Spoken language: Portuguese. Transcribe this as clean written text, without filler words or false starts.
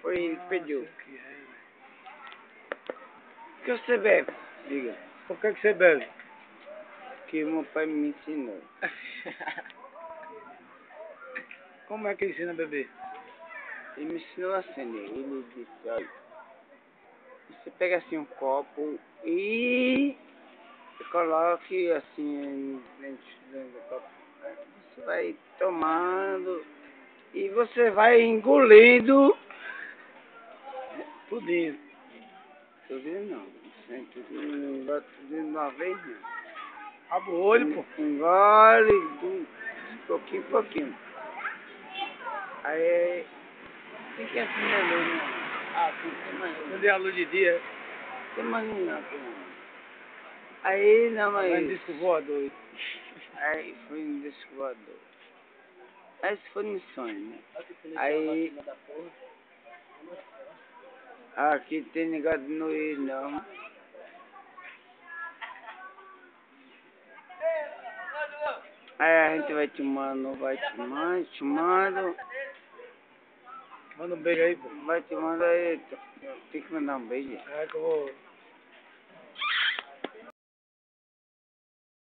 Foi ele que pediu. Que é, velho. O que você bebe? Diga. Por que você bebe? Que meu pai me ensinou. Como é que ensina a beber? Ele me ensinou assim, né? Ele disse, olha, você pega assim um copo e coloque assim dentro do copo. Você vai tomando e você vai engolindo. Tudinho. Tudo não. Sem tudo, não engole tudo de uma vez não. Abre o olho, pô. Engole de pouquinho em pouquinho. Aí tem que acender a luz, né? Ah, tem mais luz. Cadê a luz de dia? Tem mais luz não, tem mais luz. Aí não, Vai em mas... disco voador. Aí foi um disco voador. Aí isso foi no sonho, né? Aí... Aqui tem negócio de não ir, não. Aí a gente vai tomando, tomando. Manda um beijo aí, pô. Vai tomando aí. Tem que mandar um beijo. É que eu vou